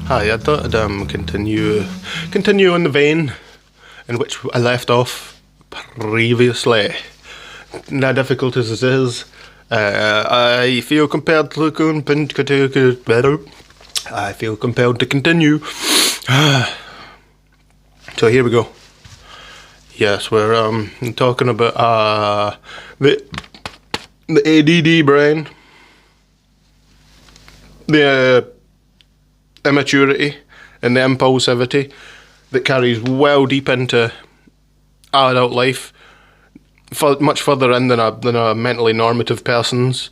Hi, I thought I'd continue on the vein in which I left off previously. Now, difficult as this is, I feel compelled to I feel compelled to continue. So here we go. Yes, we're talking about the ADD brain, the immaturity and the impulsivity that carries well deep into adult life, much further in than a mentally normative person's.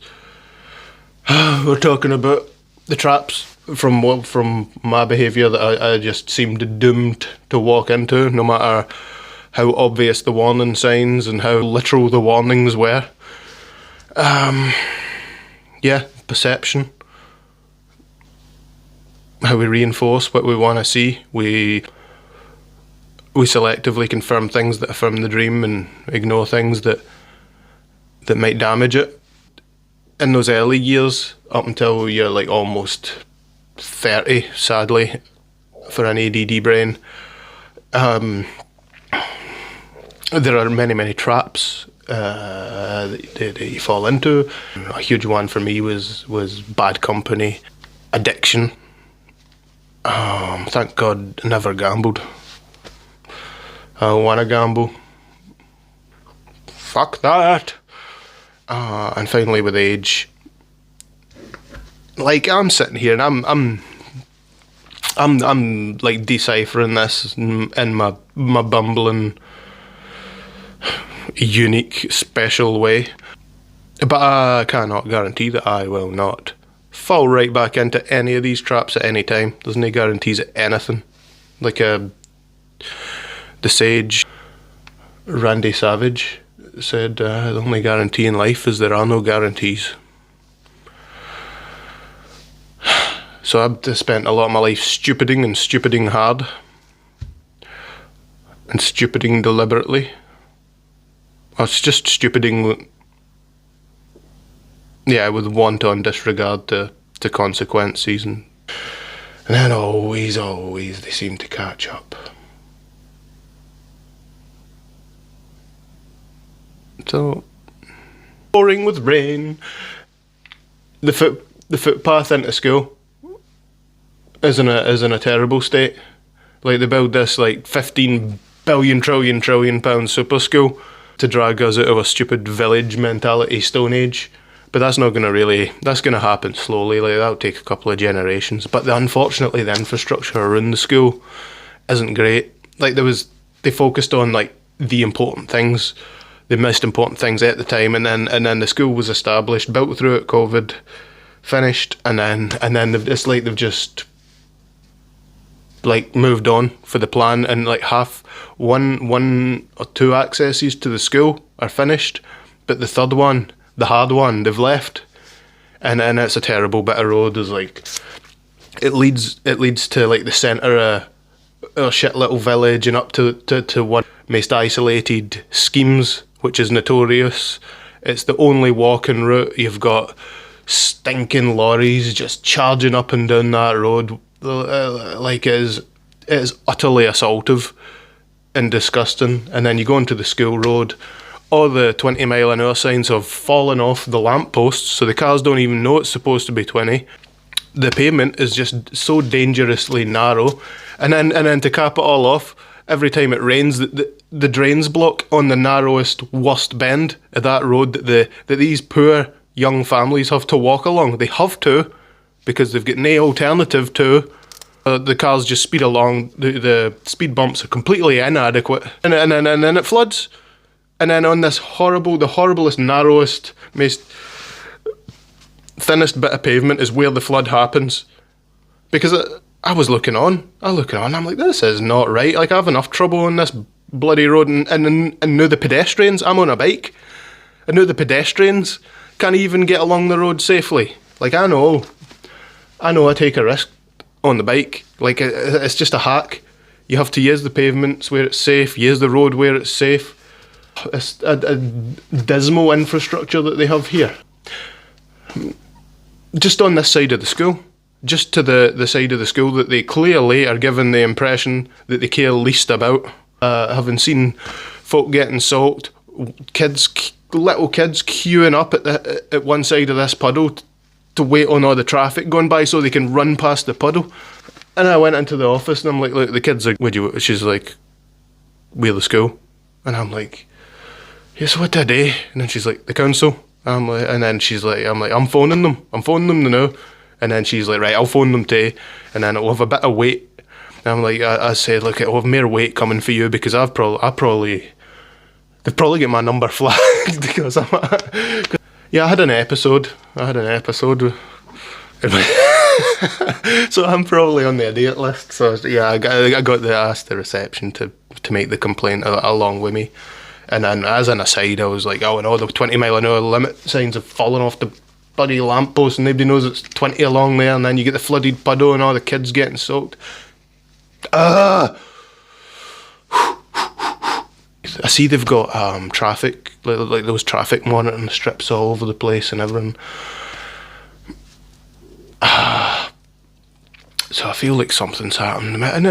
We're talking about the traps from my behaviour that I just seemed doomed to walk into, no matter how obvious the warning signs and how literal the warnings were. Perception. How we reinforce what we want to see. We selectively confirm things that affirm the dream and ignore things that might damage it. In those early years, up until you're like almost 30, sadly, for an ADD brain, there are many traps that you fall into. A huge one for me was bad company, addiction. Thank God I never gambled. I don't want to gamble. Fuck that. And finally, with age, like I'm sitting here and I'm like deciphering this in my bumbling, unique, special way. But I cannot guarantee that I will not fall right back into any of these traps at any time. There's no guarantees of anything. Like the sage Randy Savage said, the only guarantee in life is there are no guarantees. So I've spent a lot of my life stupiding hard, and stupiding deliberately. Or it's just stupiding, with wanton disregard to consequences, and then always they seem to catch up. So, pouring with rain. The footpath into school is in a terrible state. Like, they build this like 15 billion trillion pound super school to drag us out of a stupid village mentality Stone Age. But that's not going to that's going to happen slowly. Like, that'll take a couple of generations. But unfortunately, the infrastructure around the school isn't great. Like, they focused on like the important things, the most important things at the time, and then the school was established, built through it, COVID, finished, and then it's like they've just like moved on for the plan, and like one or two accesses to the school are finished, but the third one, the hard one, they've left, and it's a terrible bit of road. There's like it leads to like the centre of a shit little village and up to one of the most isolated schemes, which is notorious. It's the only walking route. You've got stinking lorries just charging up and down that road. Like, it is utterly assaultive and disgusting. And then you go into the school road, all the 20 mile an hour signs have fallen off the lampposts, so the cars don't even know it's supposed to be 20. The pavement is just so dangerously narrow. And then to cap it all off, every time it rains, the drains block on the narrowest, worst bend of that road that these poor young families have to walk along. They have to, because they've got no alternative to. The cars just speed along. The speed bumps are completely inadequate, and then it floods. And then on this the horriblest, narrowest, most thinnest bit of pavement is where the flood happens. Because I was looking on, I'm like, this is not right. Like, I have enough trouble on this bloody road, and now the pedestrians, I'm on a bike, and now the pedestrians can't even get along the road safely. Like, I know I take a risk on the bike. Like, it's just a hack. You have to use the pavements where it's safe, use the road where it's safe. It's a dismal infrastructure that they have here. Just on this side of the school, just to the side of the school that they clearly are given the impression that they care least about. Having seen folk getting soaked, little kids queuing up at one side of this puddle to wait on all the traffic going by so they can run past the puddle. And I went into the office and I'm like, look, the kids are, she's like, we're the school. And I'm like, yes, what did I do? And then she's like, the council. I'm like, and then she's like, I'm phoning them now. And then she's like, right, I'll phone them too. And then it'll have a bit of weight. And I'm like, I said, look, it'll have more weight coming for you because they've probably got my number flagged because yeah, I had an episode. So I'm probably on the idiot list. So yeah, I asked the reception to make the complaint along with me. And then as an aside, I was like, oh, and all the 20 mile an hour limit signs have fallen off the bloody lamppost and nobody knows it's 20 along there, and then you get the flooded puddle and all the kids getting soaked. I see they've got traffic, like those traffic monitoring strips all over the place and everything. So I feel like something's happened. And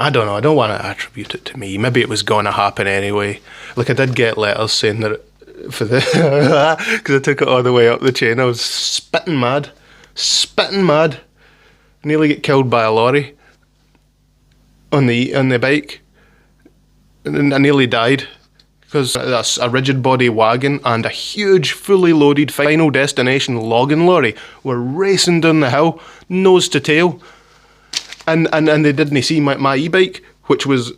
I don't know, I don't want to attribute it to me. Maybe it was going to happen anyway. Like, I did get letters saying that for the because I took it all the way up the chain. I was spitting mad. Nearly get killed by a lorry on the bike. And I nearly died because that's a rigid body wagon and a huge fully loaded Final Destination logging lorry were racing down the hill, nose to tail. And they didn't see my e-bike, which was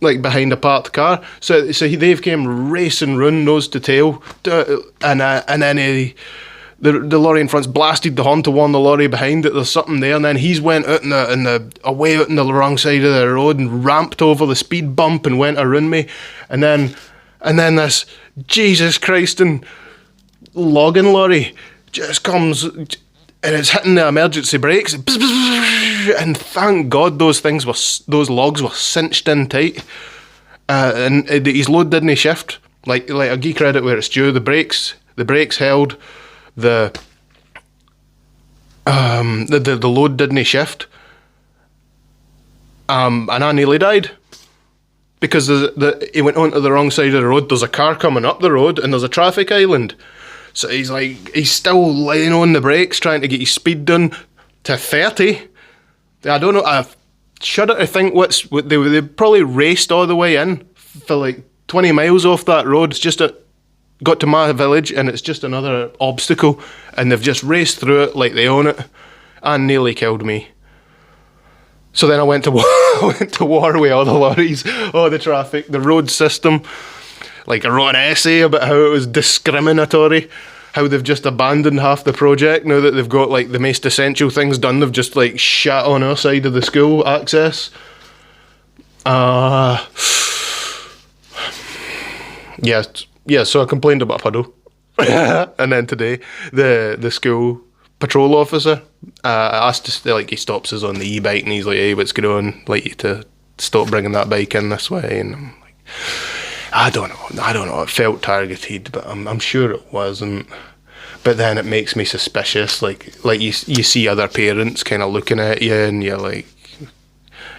like behind a parked car. So they've came racing round nose to tail, and then the lorry in front's blasted the horn to warn the lorry behind that there's something there, and then he's went out away out on the wrong side of the road and ramped over the speed bump and went around me, and then this Jesus Christ and logging lorry just comes. And it's hitting the emergency brakes, and thank God those logs were cinched in tight, and his load didn't shift. Like I give credit where it's due. The brakes held, the load didn't shift, and I nearly died because he went onto the wrong side of the road. There's a car coming up the road, and there's a traffic island. So he's still laying on the brakes, trying to get his speed down to 30. I don't know. I shudder to think they probably raced all the way in for like 20 miles off that road. It's just got to my village, and it's just another obstacle, and they've just raced through it like they own it, and nearly killed me. So then I went to war. With all the lorries, all the traffic, the road system. Like, I wrote an essay about how it was discriminatory, how they've just abandoned half the project now that they've got like the most essential things done. They've just like shat on our side of the school access. Yeah. So I complained about a puddle, and then today the school patrol officer asked us, like, he stops us on the e-bike and he's like, "Hey, what's going on? Like you to stop bringing that bike in this way." And I'm like, I don't know. It felt targeted, but I'm sure it wasn't. But then it makes me suspicious. Like you see other parents kind of looking at you, and you're like,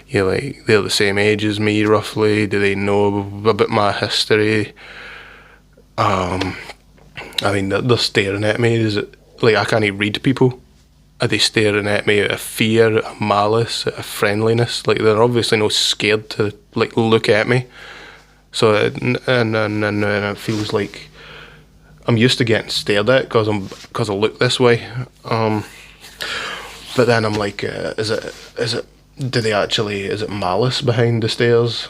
they're the same age as me roughly. Do they know about my history? I mean, they're staring at me. Is it like I can't even read people? Are they staring at me out of fear, out of malice, out of friendliness? Like, they're obviously not scared to like look at me. So and it feels like I'm used to getting stared at because I look this way. But then I'm like, is it? Is it malice behind the stairs?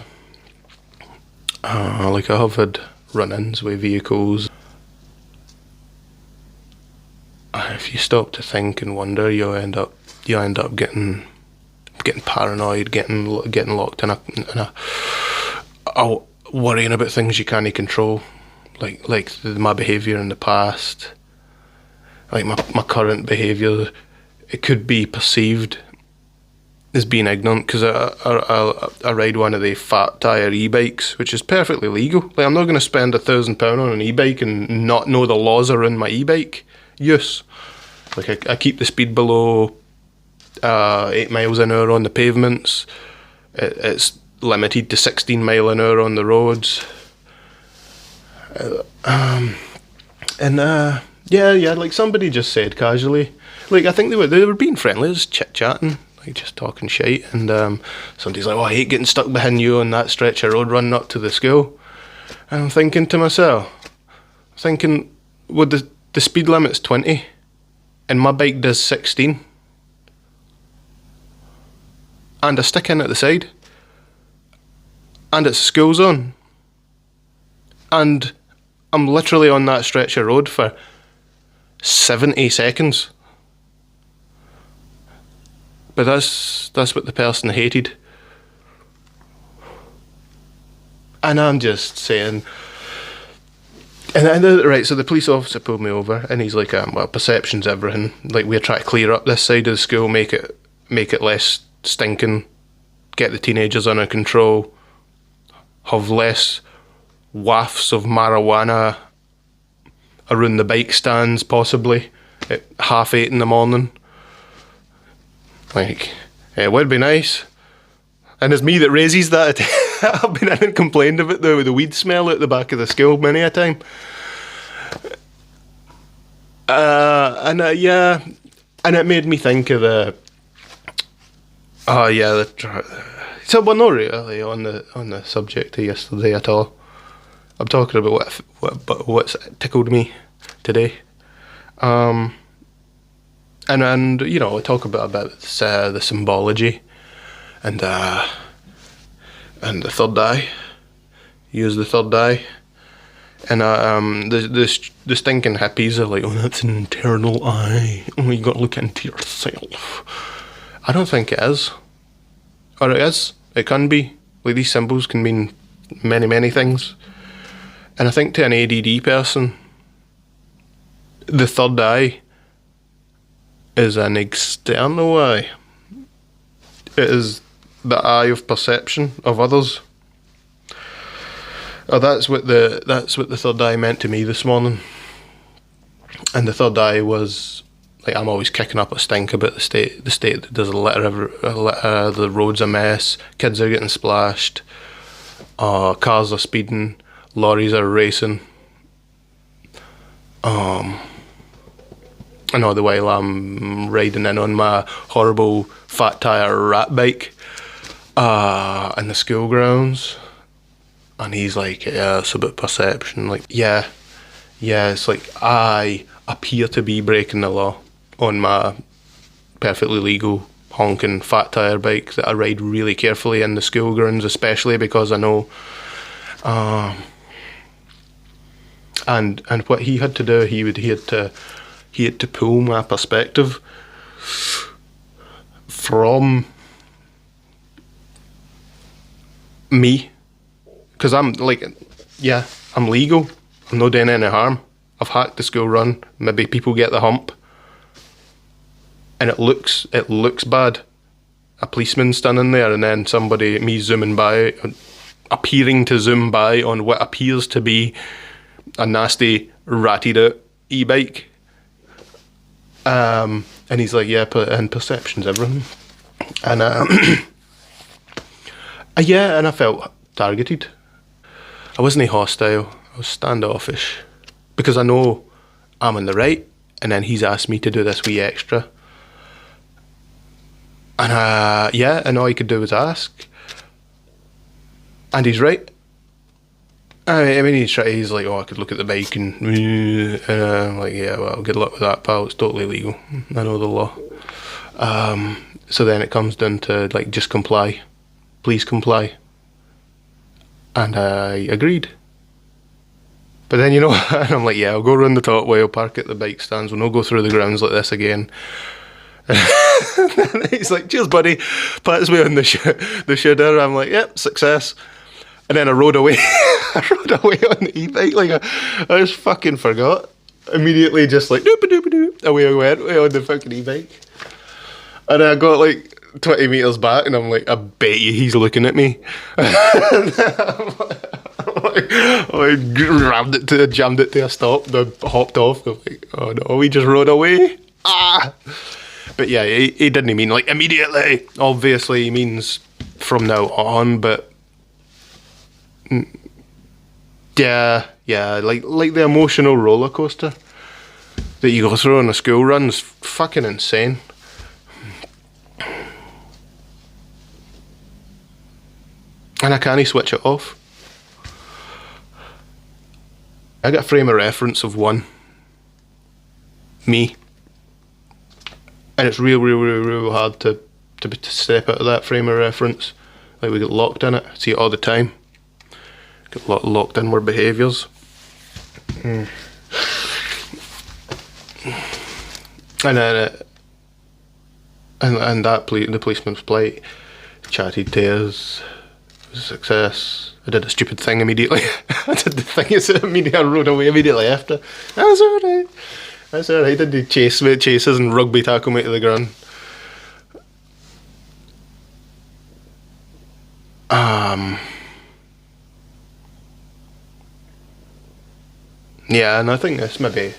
Like, I have had run-ins with vehicles. If you stop to think and wonder, you end up getting paranoid, getting locked in a worrying about things you can't control, like my behaviour in the past, like my current behaviour. It could be perceived as being ignorant because I ride one of the fat tyre e-bikes, which is perfectly legal. Like, I'm not going to spend £1,000 on an e-bike and not know the laws around my e-bike use. Like I keep the speed below 8 miles an hour on the pavements. It's limited to 16 mile an hour on the roads. Yeah, like somebody just said casually, like I think they were being friendly, just chit chatting, like just talking shite, and somebody's like, "Oh, I hate getting stuck behind you on that stretch of road running up to the school." And I'm thinking to myself, well, the speed limit's 20, and my bike does 16, and I stick in at the side, and it's a school zone, and I'm literally on that stretch of road for 70 seconds. But that's what the person hated. And I'm just saying... Right, so the police officer pulled me over, and he's like, well, perception's everything. Like, we're trying to clear up this side of the school, make it less stinking, get the teenagers under control, have less wafts of marijuana around the bike stands, possibly at 8:30 in the morning. Like, it would be nice. And it's me that raises that. I've been in and complained about the weed smell at the back of the school many a time. And it made me think of so we're not really on the subject of yesterday at all. I'm talking about what's tickled me today. And you know, I talk about the symbology and the third eye. Use the third eye. And the stinking hippies are like, oh, that's an internal eye. Oh, you got to look into yourself. I don't think it is. Or it is. It can be. Like, these symbols can mean many, many things. And I think to an ADD person, the third eye is an external eye. It is the eye of perception of others. Oh, that's what the third eye meant to me this morning. And the third eye was, like, I'm always kicking up a stink about the state that there's a litter, the road's a mess, kids are getting splashed, cars are speeding, lorries are racing. And all the while I'm riding in on my horrible fat tyre rat bike in the school grounds. And he's like, yeah, it's about perception. Like, yeah, it's like I appear to be breaking the law on my perfectly legal honking fat tyre bike that I ride really carefully in the school grounds, especially because I know. And what he had to do, he had to pull my perspective from me, because I'm like, yeah, I'm legal. I'm not doing any harm. I've hacked the school run. Maybe people get the hump, and it looks bad. A policeman standing there, and then me zooming by, appearing to zoom by on what appears to be a nasty, ratted out e-bike. And he's like, yeah, and perception's everything. And and I felt targeted. I wasn't hostile. I was standoffish because I know I'm in the right, and then he's asked me to do this wee extra. And and all he could do was ask. And he's right. I mean, he's like, oh, I could look at the bike and I'm like, yeah, well, good luck with that, pal. It's totally legal. I know the law. So then it comes down to, like, just comply. Please comply. And I agreed. But then, you know, and I'm like, yeah, I'll go around the top way, I'll park at the bike stands, we'll not go through the grounds like this again. And he's like, cheers, buddy. Pats me on the shoulder. I'm like, yep, success. And then I rode away. I rode away on the e-bike. Like, I just fucking forgot. Immediately just like, doop-a-doop-a-doop. Away I went on the fucking e-bike. And I got like 20 metres back, and I'm like, I bet you he's looking at me. I jammed it to a stop, then hopped off. I'm like, oh no, we just rode away. Ah! But yeah, he didn't mean like immediately. Obviously, he means from now on. But yeah, like the emotional roller coaster that you go through on a school run is fucking insane. And I can't switch it off. I got a frame of reference of one. Me. And it's real hard to step out of that frame of reference. Like we get locked in it. See it all the time. Get locked in with behaviours. And then and that the policeman's plight, chatted to us, success. I did a stupid thing immediately. I did the thing immediately. I rode away immediately after. That's alright. That's alright. Did the chases and rugby tackle me to the ground. Yeah, and I think this maybe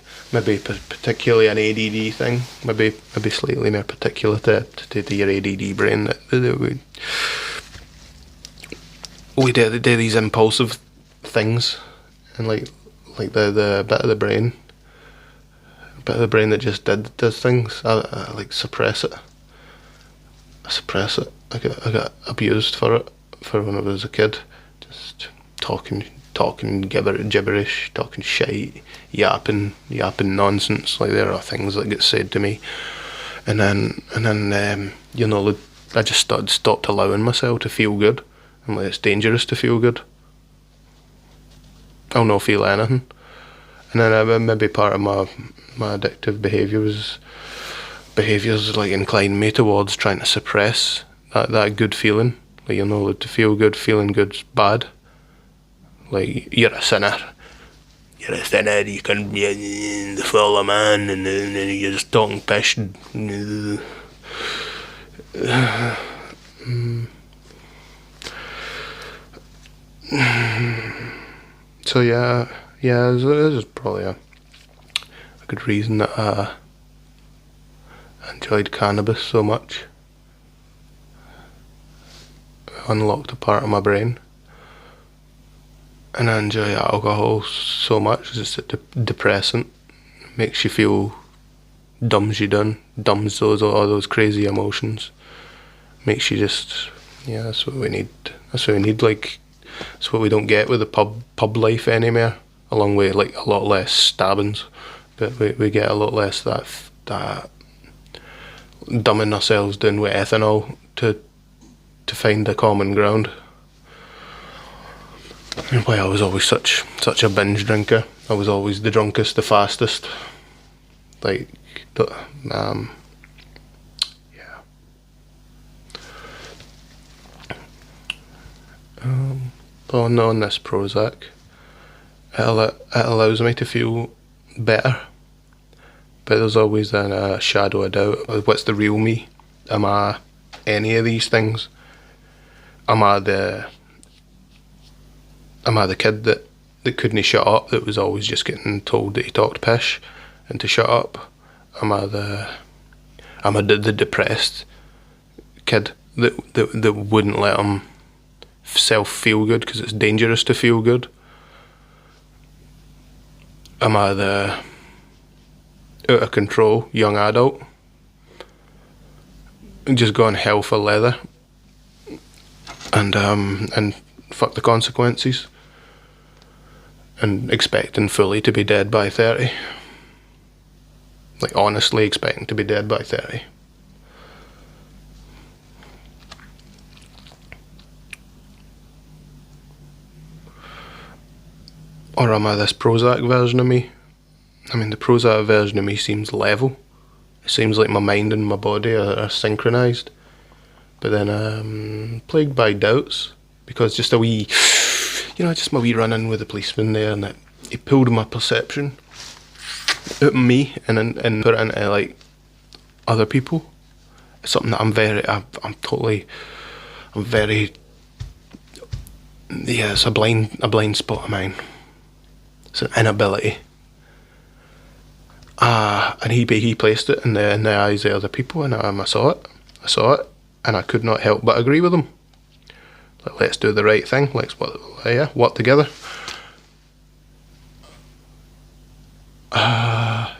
particularly an ADD thing. Maybe slightly more particular to your ADD brain that we do these impulsive things, and like the bit of the brain that just does things. I like suppress it. I got abused for it for when I was a kid. Just talking gibberish, talking shite, yapping nonsense. Like there are things that get said to me, and then I just stopped allowing myself to feel good. And like it's dangerous to feel good. I'll not feel anything. And then maybe part of my addictive behaviours like incline me towards trying to suppress that good feeling. Like to feel good, feeling good's bad. Like you're a sinner. You're a sinner. You can be the fallen man, and then you're just talking pish. So yeah, this is probably a good reason that I enjoyed cannabis so much. It unlocked a part of my brain. And I enjoy alcohol so much. It's just depressant. It makes you feel dumbs all those crazy emotions. Makes you just, yeah, that's what we need. That's what we need. Like, that's what we don't get with the pub life anymore. Along with like a lot less stabbings, but we get a lot less that dumbing ourselves down with ethanol to find the common ground. Why I was always such a binge drinker. I was always the drunkest, the fastest. Like, yeah. But on this Prozac, it allows me to feel better. But there's always a shadow of doubt. What's the real me? Am I any of these things? Am I the kid that couldn't shut up, that was always just getting told that he talked pish and to shut up? Am I the depressed kid that wouldn't let himself feel good because it's dangerous to feel good? Am I the out of control young adult just going hell for leather and fuck the consequences and expecting fully to be dead by 30? Like honestly expecting to be dead by 30. Or am I this Prozac version of me? I mean, the Prozac version of me seems level. It seems like my mind and my body are synchronised. But then plagued by doubts, because just a wee, just my wee run-in with the policeman there, and that he pulled my perception out of me and put it into like other people. It's something that I'm very, yeah, it's a blind spot of mine. It's an inability. And he placed it in the eyes of other people, and I saw it, and I could not help but agree with him. Like, let's do the right thing. Let's work together.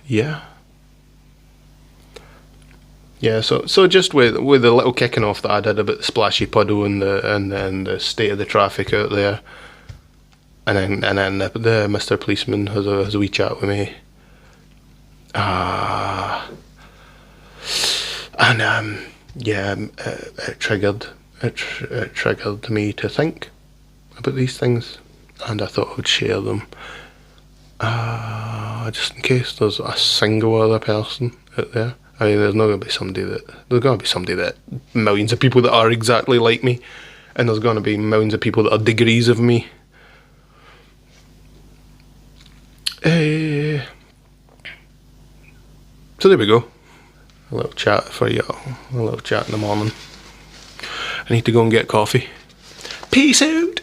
Yeah. So just with the little kicking off that I did about the splashy puddle and the state of the traffic out there, and then the Mr. Policeman has a wee chat with me. It triggered me to think about these things, and I thought I would share them. Just in case there's a single other person out there. I mean, there's going to be somebody that millions of people that are exactly like me, and there's going to be millions of people that are degrees of me. So there we go. A little chat for y'all. A little chat in the morning. I need to go and get coffee. Peace out.